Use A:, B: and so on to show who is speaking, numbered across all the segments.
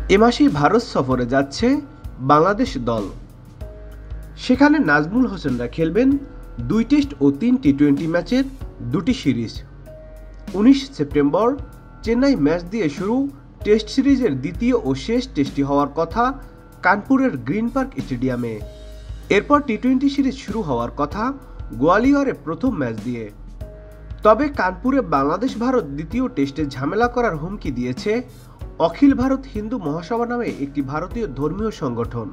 A: এ মাসেই ভারত সফরে যাচ্ছে বাংলাদেশ দল। সেখানে নাজমুল হোসেনরা খেলবেন 2 টেস্ট ও 3 টি-20 ম্যাচের 2টি সিরিজ। 19 সেপ্টেম্বর চেন্নাই ম্যাচ দিয়ে শুরু টেস্ট সিরিজের দ্বিতীয় ও শেষ টেস্টটি হওয়ার কথা কানপুরের গ্রিন পার্ক স্টেডিয়ামে। এরপর টি-20 সিরিজ শুরু হওয়ার কথা গোয়ালিয়রে প্রথম ম্যাচ দিয়ে। তবে কানপুরে বাংলাদেশ ভারত দ্বিতীয় টেস্টে ঝামেলা করার হুমকি দিয়েছে অখিল ভারত হিন্দু মহাসভা নামে একটি ভারতীয় ধর্মীয় সংগঠন।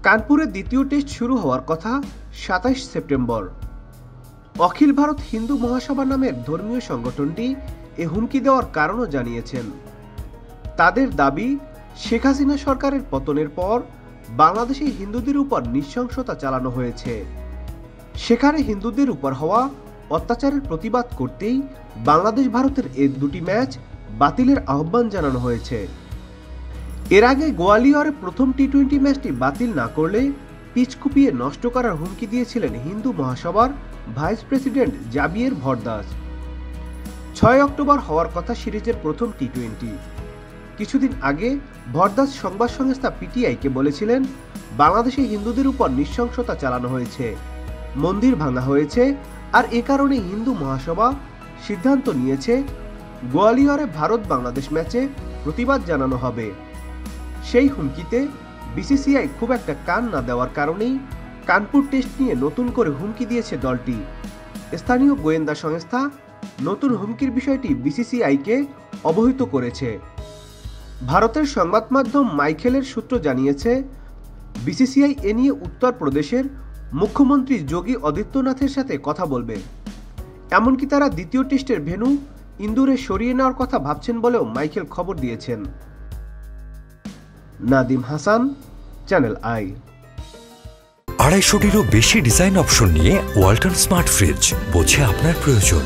A: কানপুরে দ্বিতীয় টেস্ট শুরু হওয়ার কথা 27 সেপ্টেম্বর। অখিল ভারত হিন্দু মহাসভা নামের ধর্মীয় সংগঠনটি এ হুমকি দেওয়ার কারণও জানিয়েছেন। তাদের দাবি, শেখ হাসিনা সরকারের পতনের পর বাংলাদেশে হিন্দুদের উপর নৃশংসতা চালানো হয়েছে। সেখানে হিন্দুদের উপর হওয়া অত্যাচারের প্রতিবাদ করতেই বাংলাদেশ ভারতের এই 2টি ম্যাচ বাতিলের আহ্বান জানানো হয়েছে। এর আগে গোয়ালিয়রে প্রথম টি-20 ম্যাচটি বাতিল না করলে পিচ কুপিয়ে নষ্ট করার হুমকি দিয়েছিলেন হিন্দু মহাসভার ভাইস প্রেসিডেন্ট জাবিয়ের ভরদাস। 6 অক্টোবর হওয়ার কথা সিরিজের প্রথম টি-20। কিছুদিন আগে ভরদাস সংবাদ সংস্থা পিটিআইকে বলেছিলেন, বাংলাদেশে হিন্দুদের উপর নৃশংসতা চালানো হয়েছে, মন্দির ভাঙা হয়েছে, আর এ কারণে হিন্দু মহাসভা সিদ্ধান্ত নিয়েছে গোয়ালিয়রে ভারত বাংলাদেশ ম্যাচে প্রতিবাদ জানানো হবে। সেই হুমকিতে বিসিসিআই খুব একটা কান না দেওয়ার কারণেই কানপুর টেস্ট নিয়ে নতুন করে হুমকি দিয়েছে দলটি। স্থানীয় গোয়েন্দা সংস্থা নতুন হুমকির বিষয়টি বিসিসিআইকে অবহিত করেছে। ভারতের সংবাদ মাধ্যম মাইকেলের সূত্র জানিয়েছে, বিসিসিআই এ নিয়ে উত্তরপ্রদেশের মুখ্যমন্ত্রী যোগী আদিত্যনাথের সাথে কথা বলবে। এমনকি তারা দ্বিতীয় টেস্টের ভেন্যু ইন্দোরে সরিয়ে নেওয়ার কথা ভাবছেন বলেও মাইকেল খবর দিয়েছেন। Nadeem Hasan, channel I.
B: 250-টিরও বেশি ডিজাইন অপশন নিয়ে ওয়ালটন স্মার্ট ফ্রিজ, বোঝে আপনার প্রয়োজন।